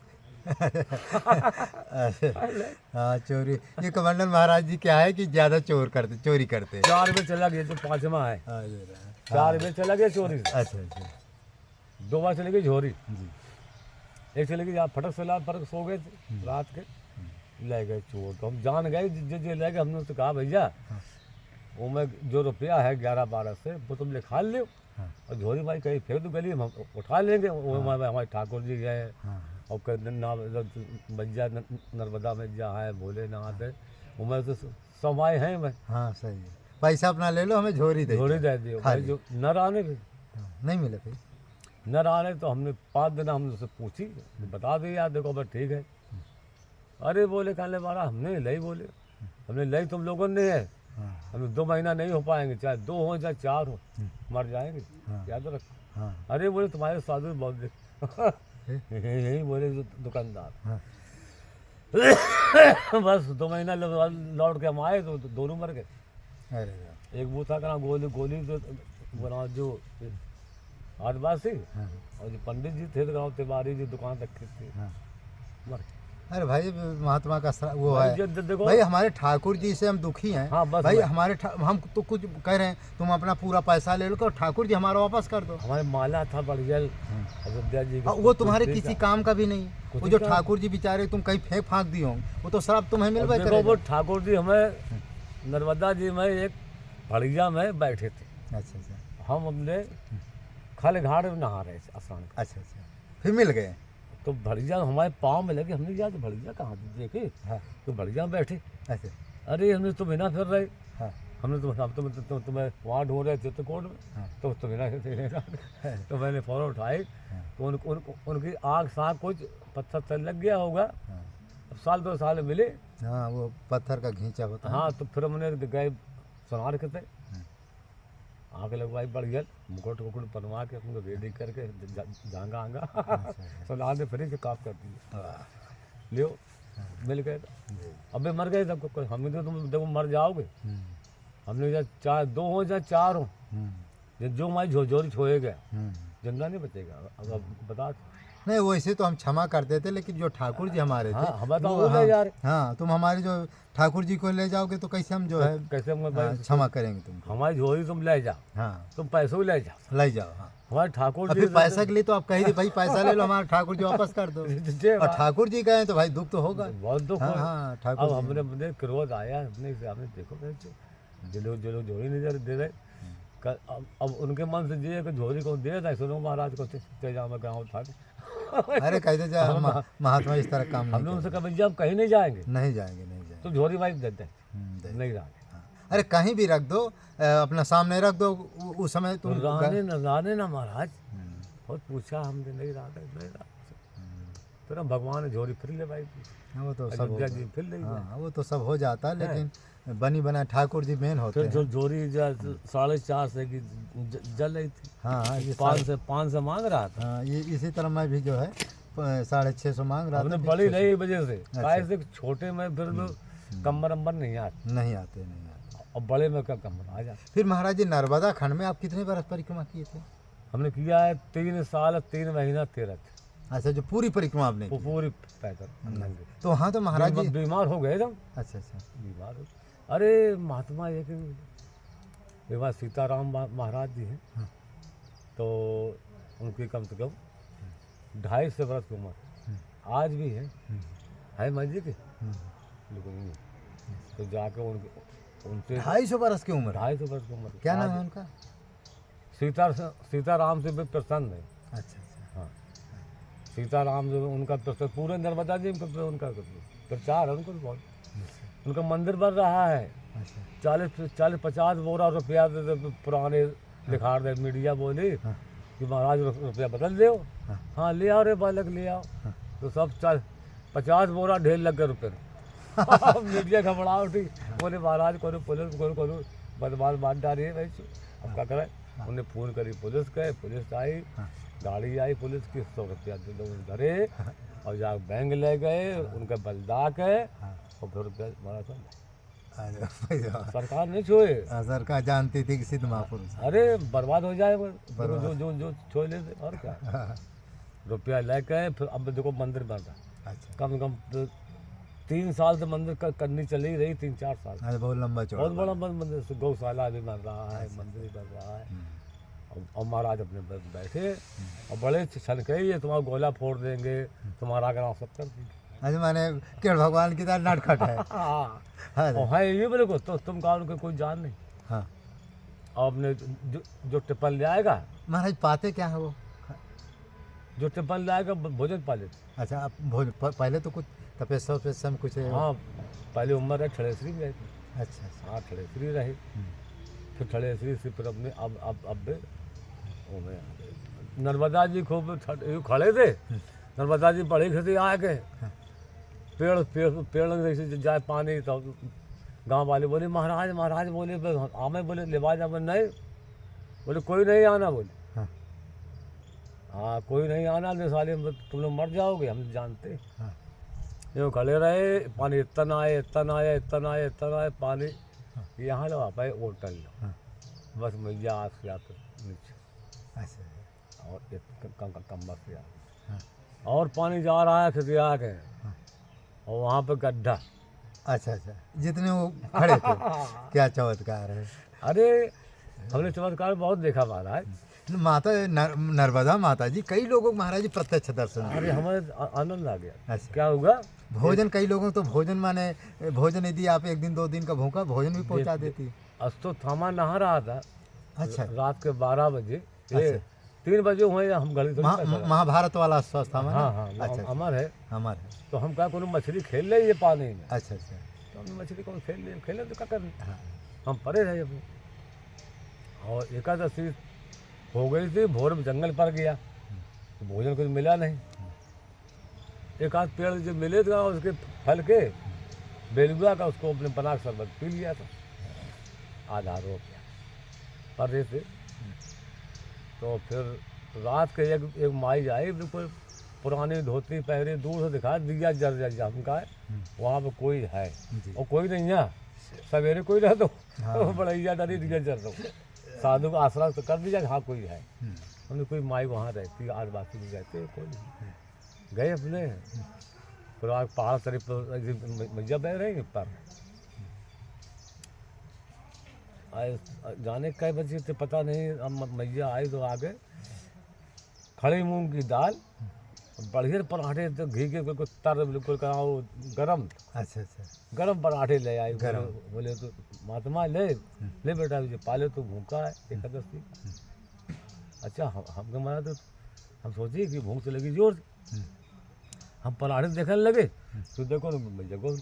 हाँ चोरी। ये कमंडल महाराज जी क्या है कि ज्यादा चोरी करते 4 में चला गया, जो 5वां है, 4 में चला गया चोरी से। अच्छा अच्छा 2 बार चली गई झोरी, जी। एक चली गई फटक से ला, फटक सो गए थे रात के, ले गए चोर। तो हम जान गए जो ले गए। हमने उससे कहा भैया वो में जो रुपया है 11-12 से वो तुम लिखा लो, और झोरी भाई कहीं फेंक दो गली, हम उठा लेंगे। वो हमारे ठाकुर जी गए, और भैया नर्मदा में जहाँ है भोलेनाथ है, वो में तो समाये हैं। मैं हाँ सही है, पैसा अपना ले लो, हमें झोरी दे दियो भाई। जो नर आने भी नहीं मिले भाई। नर आने तो हमने 5 दिन हमने उससे पूछी, बता दी यार देखो बस ठीक है। अरे बोले कहने मारा हमने लई, बोले हमने लई तुम लोगों ने है, हमें 2 महीना नहीं हो पाएंगे, चाहे 2 हो चाहे 4 हो, मर जाएंगे, याद रख। अरे बोले तुम्हारे साधु बहुत यही बोले दुकानदार। बस 2 महीना लौट के हम आए तो दोनों मर गए। अरे एक वो था कहा गोली तो बना जो आदिवासी, और जो पंडित जी थे तो गाँव तिवारी जी दुकान रखे थे, मर गए। अरे भाई महात्मा का वो है देखो भाई, हमारे ठाकुर जी से हम दुखी हैं। हाँ, बस भाई हमारे हम तो कुछ कह रहे हैं, तुम अपना पूरा पैसा ले लो और ठाकुर जी हमारा वापस कर दो। हमारे माला था बढ़िया अयोध्या जी, वो तुम्हारे किसी काम का भी नहीं। वो जो ठाकुर जी बेचारे तुम कहीं फेंक फाँक दी होंगे, वो तो शराब तुम्हें मिल गया। वो ठाकुर जी हमें नर्मदा जी में एक बढ़िया में बैठे थे। अच्छा अच्छा। हम अपने खाले घाट में नहा रहे थे स्नान। अच्छा अच्छा, फिर मिल गए तो भड़िया हमारे पाँव में लगे। हमने यार भड़िया कहाँ देखे, हाँ। तो भड़िया बैठे। अच्छा। अरे हमने तो बिना फिर रहे, हाँ। हमने तो तुम्हें वहाँ ढूंढ रहे चित्रकूट में, हाँ। तो बिना तो मैंने फ़ौरन उठाई, तो उनकी आँख साँख कुछ पत्थर से लग गया होगा। अब 1-2 साल मिले। हाँ वो पत्थर का घींचा होता है। हाँ तो फिर हमने गए सोनार के थे, आँख लगवाई बढ़िया, मुकुट वुकुट बनवा के उनको रेडी करके जांगा आंगा सोनार ने फिर से काफ कर दिया। लियो मिल गए, अबे मर गए सब कोई। हमें तो तुम देखो मर जाओगे। हमने चाहे 2 हो चाहे 4 हो, जो हमारी झोझोरी छोए गए, जिंदा नहीं बचेगा। अब बता नहीं, वैसे तो हम क्षमा करते थे, लेकिन जो ठाकुर जी हमारे थे, हाँ, ले जा रहे। हाँ तुम हमारे जो ठाकुर जी को ले जाओगे तो कैसे हम जो है कैसे हम क्षमा करेंगे तुमको। हमारी झोरी तुम ले जाओ, हाँ तुम पैसे भी ले जाओ, ले जाओ। हाँ हमारे ठाकुर जी फिर पैसा के लिए तो आप कही भाई पैसा ले लो, हमारा ठाकुर जी वापस कर दो। और ठाकुर जी गए तो भाई दुख तो होगा, बहुत दुख। हाँ ठाकुर। अब हमने क्रोध आया, हमने देखो जो लोग झोरी नहीं दे रहे, अब उनके मन से ये कि झोरी को दे रहे, सुनो महाराज को तेजा में गाँव था। अरे कहते जा महात्मा इस तरह काम हमने उनसे कहा भैया हम कहीं नहीं जाएंगे, नहीं जाएंगे तो झोरी भाई देते नहीं जाएंगे। अरे कहीं भी रख दो, अपना सामने रख दो, उस समय तुम राने ना महाराज बहुत पूछा हमने, नहीं रहा। तो फिर हम भगवान ने झोरी फिर ले भाई हाँ, वो तो सब हो अयोध्या जी फिर ले हाँ, वो तो सब हो जाता है, लेकिन बनी बना ठाकुर जी मेन होते फिर जो हैं। झोरी 4.5 से की जल रही थी, हाँ हाँ, ये 5 से मांग रहा था। हाँ, ये इसी तरह मैं भी जो है 650 मांग रहा हमने था। बड़ी नहीं वजह से काय से छोटे में फिर तो कमर अम्बर नहीं आते, नहीं आते। और बड़े में क्या कमर आ जाते। फिर महाराज जी नर्मदा खंड में आप कितने बरस परिक्रमा किए थे? हमने किया है 3 साल 3 महीना 13 थे, अच्छा, जो पूरी परिक्रमा आपने वो की। पूरी पैदल नंगे। तो वहाँ तो महाराज जी बीमार हो गए हम, अच्छा अच्छा बीमार हो। अरे महात्मा एक बार सीताराम महाराज जी हैं, हाँ। तो उनकी कम से कम 250 वर्ष की उम्र आज भी है माँ जी की, लेकिन नहीं। तो जाके उनसे 250 बरस की उम्र। 250 वर्ष की उम्र। क्या नाम आज है उनका? सीताराम से भी प्रसन्न है। अच्छा अच्छा हाँ, सीताराम जो उनका प्रसन्न, पूरे नर्मदा जी उनका प्रचार है, उनको बहुत। उनका मंदिर बन रहा है, अच्छा 40-50 बोरा रुपया पुराने दिखा रहे मीडिया बोली हाँ। कि महाराज रुपया बदल दो। हाँ। हाँ ले आओ रे बालक ले आओ। हाँ। तो सब 50 बोरा ढेर लग गए रुपये। मीडिया घबरा उठी, बोले महाराज को पुलिस को बदमाश बात डाली है भाई। अब क्या करें, उन्हें फ़ोन करी पुलिस के, पुलिस आई, हाँ। गाड़ी आई पुलिस की, 100 रुपया दे दो धरे, और जा बैंक ले गए उनके बलदा के, हाँ। और फिर रुपया महाराज अरे सरकार नहीं छोड़े। सरकार जानती थी कि सिद्ध महापुरुष। अरे बर्बाद हो जाए वो, बर्बाद। जो जो जो छोड़ लेते और क्या। हाँ, रुपया लेके फिर अब देखो मंदिर बन रहा। अच्छा कम से कम 3 साल से मंदिर करनी चली रही, 3-4 साल। अरे बहुत लंबा चौड़ा। बहुत बड़ा मंदिर, गौशाला भी बन रहा है, मंदिर भी बन रहा है। और महाराज अपने बैठे और बड़े छनके, ये तुम्हारा गोला फोड़ देंगे, तुम्हारा आगरा सब कर देंगे। अच्छा, माने केवल भगवान की तरह नटखट है। हाँ, हाँ और है ये बोले को तो तुम कहा उनके कोई जान नहीं। हाँ। और अपने जो टिप्पण ले आएगा, महाराज पाते क्या है वो? जो टिप्पण ले आएगा भोजन पा लेते। अच्छा, आप पहले तो कुछ तपेश्वर वपेश्वर में कुछ हाँ, पहले उम्र है ठड़ेसरी में गए थे। अच्छा अच्छा हाँ, ठड़ेसरी रहे, फिर ठड़ेसरी से फिर अपने अब वो में आ गए। नर्मदा जी खूब खड़े थे, नर्मदा जी बड़े खड़े आ गए, पेड़ जैसे जाए पानी, तो गांव वाले बोले महाराज महाराज, बोले आमे, बोले लेवा जा, बोले नहीं, बोले कोई नहीं आना, बोले हाँ। हाँ कोई नहीं आना, नहीं साले तुम लोग मर जाओगे, हम जानते। हाँ। ये खड़े रहे, पानी इतना आए इतना आया इतना आया इतना आया पानी, यहाँ लो आप होटल लो, हाँ। बस मैया आज से आते नीचे, अच्छा और कमर से आ, हाँ। और पानी जा रहा है खिसिया के, हाँ। और वहाँ पे गड्ढा। अच्छा अच्छा, जितने वो खड़े थे। क्या चमत्कार है। अरे हमने चमत्कार बहुत देखा महाराज। माता नर्मदा माता जी, कई लोगों को महाराज जी प्रत्यक्ष दर्शन। अरे हमें आनंद आ गया। अच्छा, क्या होगा, भोजन कई लोगों को तो भोजन माने भोजन यदि आप 1 दिन 2 दिन का भूखा, भोजन भी पहुंचा देती। अस्तो थामा नहा रहा था। अच्छा, रात के 12 बजे, अच्छा। 3 बजे हुए, हम घड़ी थोड़ी पैसा लगा। महाभारत वाला स्वस्थ था। हाँ हाँ, अच्छा अमर है। हमारे। तो हम क्या कोनो मछली खेल रही है पानी में, अच्छा अच्छा तो हमने मछली कौन खेले तो क्या करें, हाँ। हम परे रहे अपने। और एकादशी हो गई थी, भोर में जंगल पर गया, तो भोजन कुछ मिला नहीं। एक आध पेड़ जो मिले थे उसके फल के, बेलुआ का, उसको अपने बना के शरबत पी लिया था, आधा रो गया परे से। तो फिर रात के एक माई आई, बिल्कुल पुरानी धोती पहरे, दूर से दिखा दिया जर हम का है, वहाँ पे कोई है, और कोई नहीं है, सवेरे कोई रह दो, बड़ैया डरी दिया जर दो, साधु का आश्रय तो कर दिया, हाँ कोई है। हमने कोई माई वहाँ रहती, आदिवासी भी रहते, कोई नहीं। गए अपने, फिर आग पहाड़ तरफ मैया बह रही पर जाने कई बजे थे पता नहीं। अब मैया आई तो आगे खड़ी मूंग की दाल, बढ़िया पराठे, तो घी के बिल्कुल तर बिल्कुल कराओ गरम। अच्छा अच्छा, गरम पराठे ले आई। गरम। बोले तो महात्मा ले बेटा, मुझे पाले तो भूखा है एकादशी। अच्छा, हमको मारा तो हम सोचे कि भूख से लगी जोर से, हम पराठे देखने लगे, तो देखो ना भैया को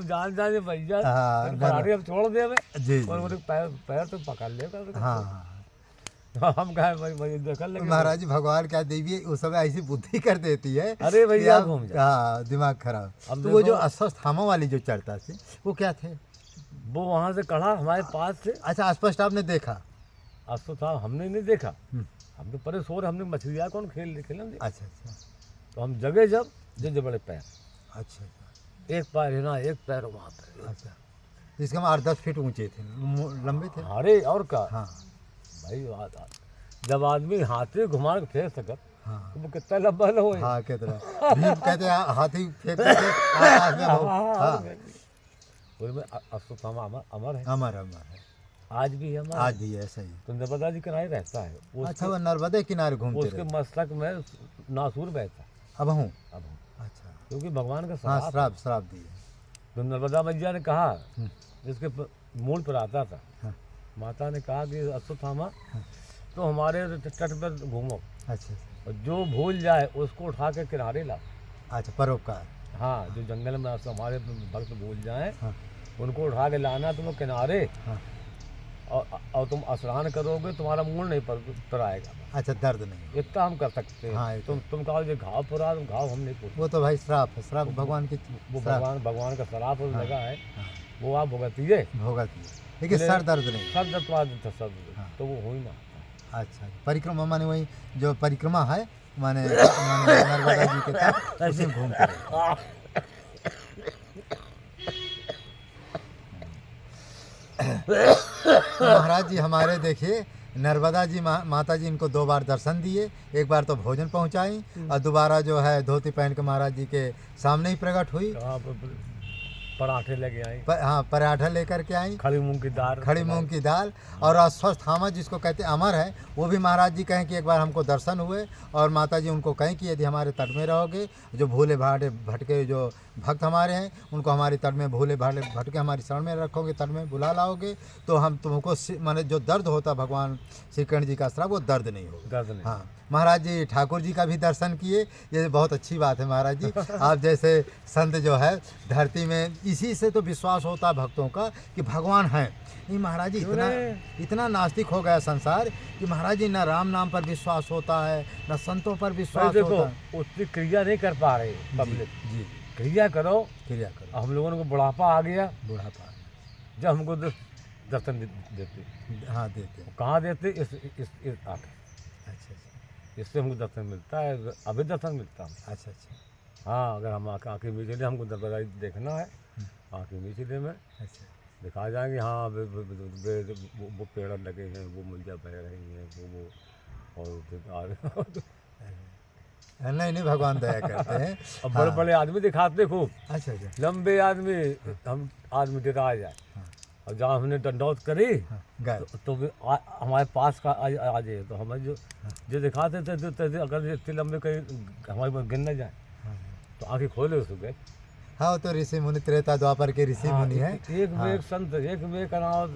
जान जाने भैया पराठे अब छोड़ दे, जी और पैर तो पकड़ ले। हाँ। हम कहे भाई देखल लगे। महाराज जी भगवान क्या देवी उस समय ऐसी बुद्धि कर देती है अरे कि भैया आप- घूम जा। हाँ दिमाग खराब। अब तो वो जो देखो- अश्वत्थामा वाली जो चढ़ता थे वो क्या थे? वो वहाँ से कढ़ा हमारे पास से अच्छा स्पष्ट आपने देखा? अस्तु था, हमने नहीं देखा। हम्म, हम तो परे सो रहे, हमने मछलियाँ कौन खेल अच्छा अच्छा तो हम जगह जब जो बड़े पैर, अच्छा एक पैर है ना, एक पैर वहाँ पे। अच्छा। इसके हम 8-10 फीट ऊंचे थे, लंबे थे। अरे और का हाँ भाई जब आदमी हाथी घुमा के फेंक सकत हाँ तो वो कितना लंबा हो। हाँ कितना भीम कहते हैं हाथी फेंकते थे आकाश में वो। हाँ उसमें अश्वत्थामा अमर है, अमर अमर है, आज भी अमर आज है। भी है सही। तो नर्मदा जी किनारे रहता है। अच्छा वो नर्मदे किनारे घूमते उसके रहे। मस्तक में नासूर बहता अब हूँ अब, अच्छा क्योंकि भगवान का हाँ श्राप। श्राप श्राप दिए। तो नर्मदा मैया ने कहा, हम्म, जिसके मूल पर आता था, हाँ माता ने कहा कि अश्वत्थामा तो हमारे तट पर घूमो अच्छा और जो भूल जाए उसको उठा के किनारे लाओ। अच्छा परोपकार। हाँ, जो जंगल में हमारे भक्त भूल जाएं हाँ उनको उठा के लाना तुम किनारे, हाँ और तुम स्नान करोगे तुम्हारा मूल नहीं पर आएगा। अच्छा दर्द नहीं। इतना हम कर सकते हैं। हाँ, तुम कहो जो घाव पुरा, तुम घाव हम नहीं पूछ। वो तो भाई श्राप है, श्राप भगवान की वो श्राप। भगवान का शराब हाँ, लगा है, हाँ, वो आप भुगतिए। भोगा की लेकिन बोले- सर दर्द नहीं। सब दत्वाद था सब, हाँ। तो वो हो ही ना। अच्छा परिक्रमा माने वही जो परिक्रमा है माने नर्मदा जी के तट उसी में घूमते रहे। तो महाराज जी हमारे देखिए नर्मदा जी माता जी इनको 2 बार दर्शन दिए। एक बार तो भोजन पहुंचाई और दोबारा जो है धोती पहन के महाराज जी के सामने ही प्रकट हुई। कहाँ पराठे लेके आई, हाँ पराठा लेकर के आई, खड़ी मूंग की दाल, खड़ी मूंग की दाल। और अश्वत्थामा जिसको कहते हैं अमर है, वो भी महाराज जी कहें कि एक बार हमको दर्शन हुए और माता जी उनको कहें कि यदि हमारे तट में रहोगे, जो भूले भाटे भटके जो भक्त हमारे हैं उनको हमारे तट में भूले भाटे भटके हमारी शरण में रखोगे, तट में बुला लाओगे तो हम तुमको माने जो दर्द होता भगवान श्री कृष्ण जी का श्राप वो दर्द नहीं होगा। दर्द नहीं। हाँ महाराज जी ठाकुर जी का भी दर्शन किए, ये बहुत अच्छी बात है महाराज जी। आप जैसे संत जो है धरती में, इसी से तो विश्वास होता है भक्तों का कि भगवान है। नहीं महाराज जी इतना नास्तिक हो गया संसार कि महाराज जी न राम नाम पर विश्वास होता है न संतों पर विश्वास देखो होता है। उतनी क्रिया नहीं कर पा रहे पब्लिक। जी क्रिया करो। क्रिया करो। हम लोगों को बुढ़ापा आ गया, बुढ़ापा जब हमको दर्शन देते। हाँ देते हैं। कहाँ देते? इस आके, अच्छा अच्छा इससे हमको दर्शन मिलता है, अभी दर्शन मिलता है। अच्छा अच्छा हाँ, अगर हम आँखें मीचले हमको दरबार देखना है, आँखें मीचले में अच्छा दिखा जाएंगे। हाँ वो पेड़ लगे हैं, वो मुंजा बह रही हैं, वो और नहीं नहीं भगवान दया करते हैं। अब बड़े बड़े आदमी दिखाते खूब, अच्छा अच्छा लंबे आदमी, हम आदमी डरा जाए। और जहाँ हमने दंडौत करी हाँ गए तो भी हमारे पास का आ जाए, तो हमें जो दिखाते थे अगर इतने लंबे कहीं हमारे पास गिर न जाए तो आँखें खोले उसके। हाँ वो तो ऋषि मुनि त्रेता द्वापर के ऋषि मुनि है। एक में एक संत, एक में एक अनाथ,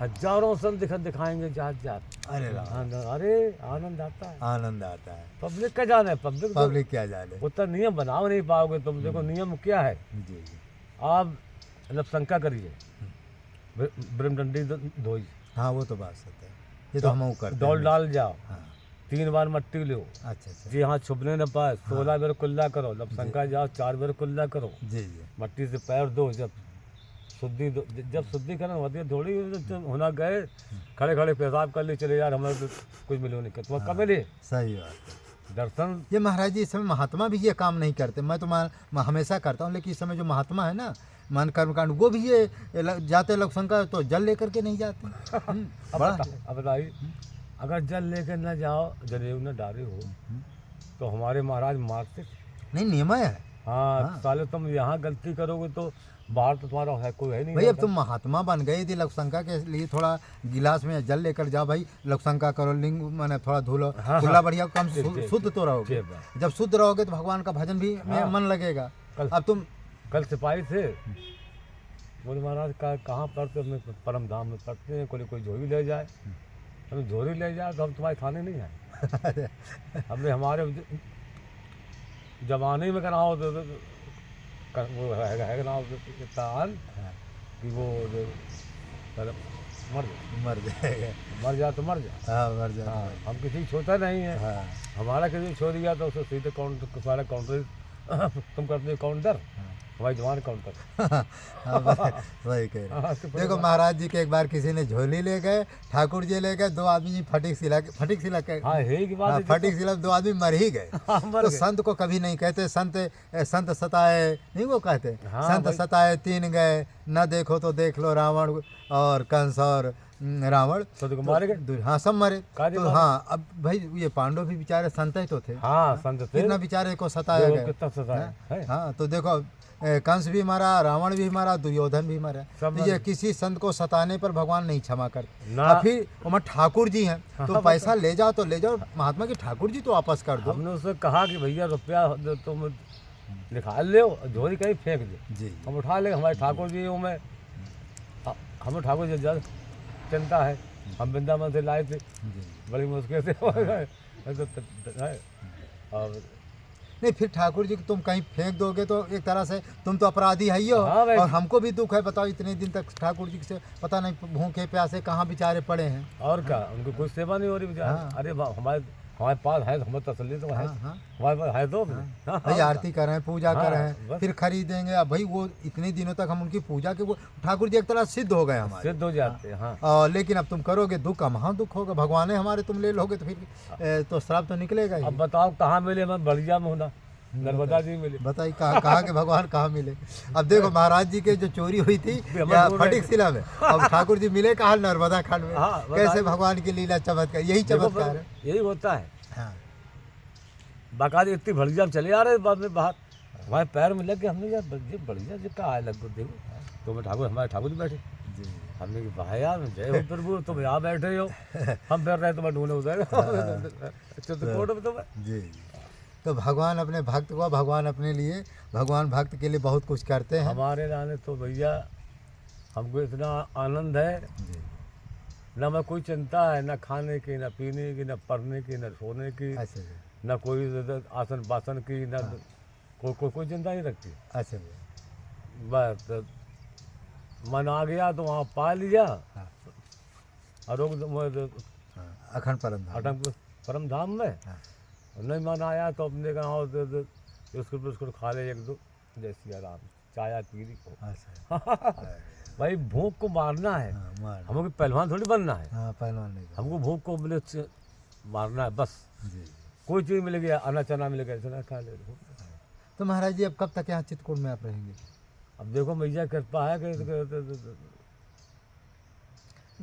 हजारों संत दिखाएंगे जात जात। अरे राम अरे आनंद आता है। आनंद आता है। पब्लिक का जाने, पब्लिक क्या जाने। उतना नियम बनाओ नहीं पाओगे तुम। देखो नियम क्या है, जी जी आप मतलब शंका करिए, ब्रह्मडंडी धोई, हाँ वो तो बात सत्य है। ये तो हम करते डोल हैं। डाल जाओ, हाँ 3 बार मट्टी लो, अच्छा अच्छा जी हाँ छुपने न पाए, 16 बार कुल्ला करो, जब शंका जाओ 4 बार कुल्ला करो, जी जी मट्टी से पैर दो, जब शुद्धिकरण होती है थोड़ी होना गए खड़े खड़े पेशाब कर ले चले यार, हमारे तो कुछ मिलो नहीं, तुम्हें कब मिले सही बात है। दर्शन। ये महाराज जी इस समय महात्मा भी ये काम नहीं करते। मैं तो हमेशा करता हूँ, लेकिन इस समय जो महात्मा है ना मन कर्मकांड, वो भी ये जाते लोग शंका तो जल लेकर के नहीं जाते। बड़ा अब बताइए, अगर जल लेकर न जाओ, जनेऊ न डाले हो तो हमारे महाराज मारते। नहीं नियम है। हाँ साले तुम यहाँ गलती करोगे तो बाहर तो तुम्हारा है कोई है नहीं। भाई अब तुम महात्मा बन गए यदि लवशंका के लिए थोड़ा गिलास में जल लेकर जाओ भाई, लवशंका करो, लिंग मैंने थोड़ा धुलो, खुला बढ़िया, कम शुद्ध तो रहोगे। जब शुद्ध रहोगे तो भगवान का भजन भी में मन लगेगा। अब तुम कल सिपाही थे, बोले महाराज कहाँ पढ़ते? अपने परम धाम में पढ़ते हैं, कोई झोरी ले जाए, हमें झोरी ले जाए तो हम तुम्हारे थाने नहीं आए। हमने हमारे जमाने में कराओ तो वो है ना तान कि वो मर जा, मर जाएगा। मर जा तो मर जा। हाँ मर जाएगा। हाँ, हम किसी को छोड़ता नहीं है। हाँ हमारा किसी को छोड़ दिया तो उसको सीधे काउंटर सारा काउंटर तुम करते हो काउंटर, हमारी जवान काउंटर। हाँ, वही कह रहे। हाँ, तो देखो महाराज जी के एक बार किसी ने झोली ले गए, ठाकुर जी ले गए, 2 आदमी फटिक सिला के हाँ यही की बात हाँ, है। फटिक सिला 2 आदमी मर ही गए। हाँ, मर तो गए। संत को कभी नहीं कहते संत सताए नहीं, वो कहते हाँ, संत भाई। सताए 3 गए, न देखो तो देख लो रावण और कंस और रावण। तो मारे गए। हाँ सब मरे। काजी तो मारे। हाँ अब भाई ये पांडव भी बेचारे संत ही तो थे। हाँ संत थे। कितना बेचारे को सताया देखो गया। कितना सताया है। हाँ तो देखो कंस भी मरा, रावण भी मरा, दुर्योधन भी मरा। सब तो ये किसी संत को सताने पर भगवान नहीं क्षमा करते। ना। अब फिर वहाँ ठाकुर जी हैं तो पैसा ले जाओ तो ले जाओ, महात्मा की ठाकुर जी तो वापस कर दो। हमने उससे कहा कि भैया रुपया तुम निकाल ले, झोली कहीं फेंक दे, जी हम उठा ले। हमारे ठाकुर जी हूँ मैं, हमें ठाकुर जी जल चिंता है, हम वृंदावन से लाए थे, जी बड़ी मुश्किल से और नहीं फिर ठाकुर जी को तुम कहीं फेंक दोगे तो एक तरह से तुम तो अपराधी है ही हो। हाँ भाई। और हमको भी दुख है। बताओ इतने दिन तक ठाकुर जी से पता नहीं भूखे प्यासे कहाँ बेचारे पड़े हैं। और क्या, उनको कोई सेवा नहीं हो रही बेचारे। हाँ। अरे हमारे पास है तो हमें तसल्ली तो है, हाँ हाँ हमारे पास है तो हाँ, भाई आरती कर रहे हैं, पूजा कर रहे हाँ, हैं, बस। फिर खरीदेंगे। अब भाई वो इतने दिनों तक हम उनकी पूजा के वो ठाकुर जी एक तरह सिद्ध हो गए हमारे। सिद्ध हो जाते हैं। हाँ और लेकिन अब तुम करोगे दुख का महा दुख होगा। भगवान है हमारे, तुम ले लोगे तो फिर तो श्राप तो निकलेगा ही। अब बताओ कहाँ मिले, मैं बलिया में होना, नर्मदा जी मिले। बताइए कहाँ के भगवान कहाँ मिले। अब देखो महाराज जी के जो चोरी हुई थी हमें या ढूंढ फटिक शिला में, अब ठाकुर जी मिले कहाँ, नर्मदा खंड में। हाँ, कैसे भगवान की लीला चमत्कार, यही देखो चमत्कार है। फिर यही होता है। हाँ बाकायदा इतनी भड़िया हम चले आ रहे बाद में बाहर, हमारे पैर में लग गए। हमने यार ये बढ़िया जी कहाँ है, लग को देखो तो मैं ठाकुर, हमारे ठाकुर जी बैठे। जी हमने कि भाई यार जय हो प्रभु, तुम यहाँ बैठे हो, हम फिर रहे तुम्हें ढूंढे उधर चित्रकूट में तुम्हें। जी तो भगवान अपने भक्त को, भगवान अपने लिए, भगवान भक्त के लिए बहुत कुछ करते हैं। हमारे रहने तो भैया हमको इतना आनंद है, जी न मैं कोई चिंता है, न खाने की, न पीने की, न पढ़ने की, न सोने की, अच्छा जी, न कोई आसन बासन की, न कोई चिंता नहीं रखती। अच्छा जी। बस मन आ गया तो वहाँ पा लिया। हाँ हाँ, अखंड परम धाम। अटक परम धाम में। हाँ। नहीं मन आया तो अपने गाँव बिस्कुट बिस्कुट खा ले, 1-2 जैसी आराम, चाय पी ली। अच्छा भाई भूख को मारना है, हाँ, मार हमको पहलवान थोड़ी बनना है, हाँ पहलवान नहीं बना। हमको भूख को मिले मारना है बस। जी कोई चीज़ मिल गया, अना चना मिल गया, चना खा ले। तो महाराज जी अब कब तक यहाँ चित्रकूट में आप रहेंगे? अब देखो मैया कृपा है कि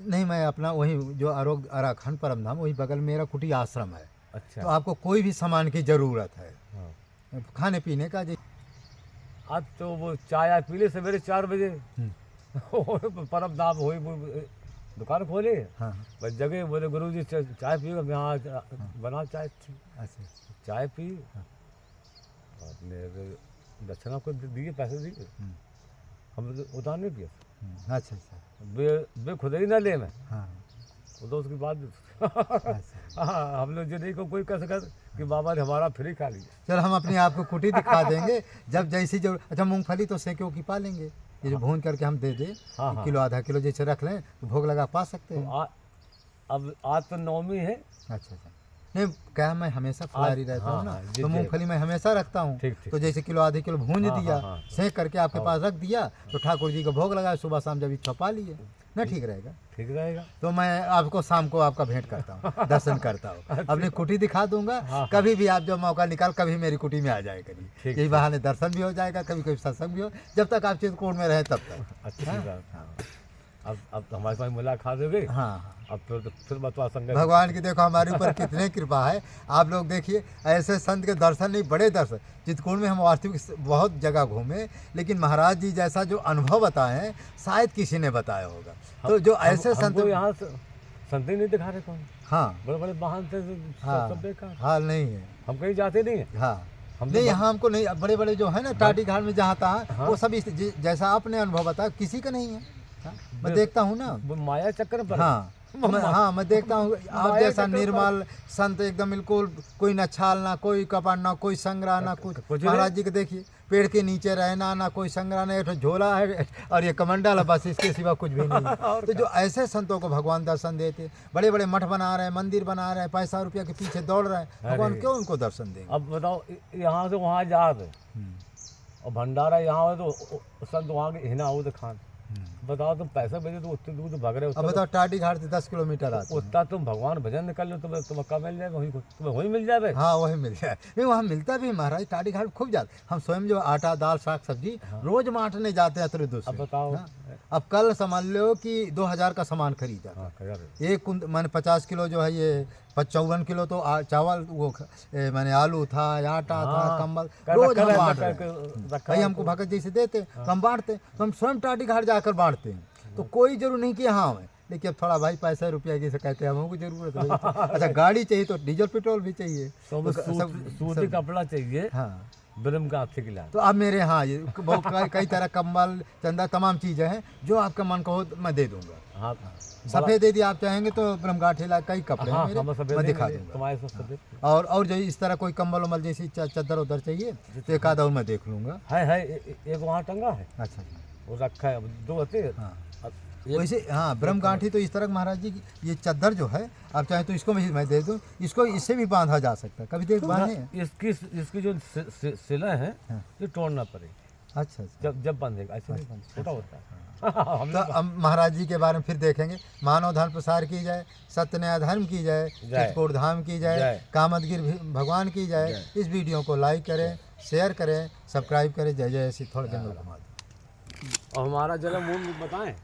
नहीं मैं अपना वही जो अखंड परम धाम वही बगल में मेरा कुटी आश्रम है। तो अच्छा। आपको कोई भी सामान की ज़रूरत है हाँ। खाने पीने का जी। अब तो वो चाय पी ले सवेरे 4 बजे, परम धाम हो दुकान खोले, हाँ बस जगह बोले गुरु जी चाय पिएगा, मैं हाँ बना चाय। अच्छा चाय पी, अपने दक्षिणा को दिए, पैसे दिए, हम उधार नहीं किया। अच्छा अच्छा बे खुद ही ना ले मैं, हाँ वो तो उसकी बात। अच्छा। हाँ हम लोग जो नहीं को कोई कह सकता कि बाबा ने हमारा फ्री खा लिया। चलो हम अपने आप को कुटी दिखा देंगे जब जैसी जरूर। अच्छा मूंगफली तो सेके की पा लेंगे, ये जो भून करके हम दे दें, हाँ, हाँ। किलो आधा किलो जैसे रख लें तो भोग लगा पा सकते तो हैं। अब आज तो 9वीं है। अच्छा अच्छा नहीं क्या मैं हमेशा फलारी रहता हूँ ना, हाँ, जी, तो जी। मूंगफली मैं हमेशा रखता हूँ। ठीक, ठीक, तो जैसे किलो आधे किलो भून हाँ, दिया, हाँ, हाँ। सेक करके आपके पास रख दिया, तो ठाकुर जी को भोग लगाया, सुबह शाम जब इच्छा पा लिए ना, ठीक रहेगा। ठीक रहेगा। तो मैं आपको शाम को आपका भेंट करता हूँ, दर्शन करता हूँ, अपनी कुटी दिखा दूंगा। हाँ। कभी भी आप जब मौका निकाल कभी मेरी कुटी में आ जाए करिए, ठीक, यही बहाने दर्शन भी हो जाएगा, कभी कभी सत्संग भी हो, जब तक आप चित्रकूट में रहे तब तक। अच्छी हाँ? बात। अब तो हमारे साथ मुलाकात हो गई। हाँ अब फिर बतवा संगत। भगवान की देखो हमारे ऊपर कितने कृपा है। आप लोग देखिए ऐसे संत के दर्शन नहीं, बड़े दर्शन। चित्रकूट में हम वास्तविक बहुत जगह घूमे, लेकिन महाराज जी जैसा जो अनुभव बताए हैं शायद किसी ने बताया होगा। तो जो ऐसे संत यहाँ संत ही नहीं दिखा रहे कौन। हाँ बड़े बड़े वाहन से हाँ सब देखा। हाल नहीं है। हम कहीं जाते नहीं है। हाँ हम नहीं यहाँ हमको नहीं, बड़े बड़े जो है ना टाटी घाट में जहाँ तहाँ, हाँ। वो सब जैसा आपने अनुभव बताया किसी का नहीं है। हाँ, मैं देखता हूँ ना। वो माया चक्कर पर। हाँ मैं देखता हूँ आप माया जैसा के तो निर्मल संत एकदम बिल्कुल, कोई न छाल ना कोई कपड़ ना कोई संग्रह ना कुछ। कुछ महाराज जी को देखिए पेड़ के नीचे रहना ना कोई संग्रह नहीं, एक झोला है और ये कमंडल है, बस इसके सिवा कुछ भी नहीं है। तो जो ऐसे संतों को भगवान दर्शन देते, बड़े बड़े मठ बना रहे हैं, मंदिर बना रहे हैं, पैसा रुपया के पीछे दौड़ रहे हैं, भगवान क्यों उनको दर्शन देंगे? अब बताओ यहाँ से वहाँ जा रहे और भंडारा यहाँ हो तो संत वहाँ के हिना हो तो खान, बताओ तुम पैसे भेजे तो उतने दूर भाग रहे हो, अब बताओ टाटी घाट से 10 किलोमीटर आते हैं। उतना तुम भगवान भजन निकल लो तुम्हें कब मिल जाएगा, तुम्हें वही मिल जाएगा। हाँ वही मिल जाए, नहीं वहाँ मिलता भी है महाराज, टाटी घाट खूब जाते। हम स्वयं जो आटा दाल साग सब्जी रोज बांटने जाते हैं अतरे दूसरे। अब बताओ अब कल समझ लो कि 2000 का सामान खरीदा, हाँ, एक मैंने 50 किलो जो है ये 54 किलो तो चावल वो मैंने आलू था, आटा था, कंबल रोज हम बांट रहे हैं। भाई हमको भगत जी से देते तो हम बांटते, तो हम स्वयं टाटी घाट जाकर बांटते हैं। तो कोई जरूर नहीं कि हाँ है, लेकिन अब थोड़ा भाई पैसा रुपया जैसे कहते हैं हमको जरूरत है। अच्छा गाड़ी चाहिए तो डीजल पेट्रोल भी चाहिए, तो सूती कपड़ा चाहिए, हाँ ब्रह्म का आपसे खिला। तो अब मेरे हाँ ये बहुत कई तरह कंबल चंदा तमाम चीज़ें हैं, जो आपका मन को हो तो मैं दे दूंगा। हाँ सफ़ेद यदि आप चाहेंगे तो ब्रह्मगाठ हिला कई कपड़े हैं मेरे, मैं दिखा दूंगा। तुम्हारे सब सफेद और जो इस तरह कोई कंबल उम्बल जैसी चादर उधर चाहिए तो एक आधा और मैं देख लूँगा। है एक वहाँ टंगा है, अच्छा वो रखा है, दो होते हैं। हाँ वैसे हाँ ब्रह्मगांठी तो इस तरह महाराज जी की ये चादर जो है आप चाहे तो इसको मैं दे दूँ, इसको इससे भी बांधा जा सकता है, कभी देख बांधे हैं? इसकी जो सिला है हाँ। ये तोड़ना पड़े, अच्छा जब बंधेगा, ऐसे नहीं बंध, छोटा होता है। तो अब महाराज जी के बारे में फिर देखेंगे। मानव धर्म प्रसार की जाए, सत्य न्याय धर्म की जाए, चित्रकूट धाम की जाए, कामदगिर भगवान की जाए। इस वीडियो को लाइक करें, शेयर करें, सब्सक्राइब करें। जय जय श्री थोड़े दिन घुमा दो। और हमारा जला मूल बताएं,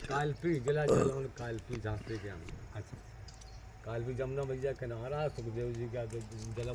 कालपी जिला जलौन कालपी झांसी के हम। अच्छा कालपी जमुना मैया किनारा, सुखदेव जी का जला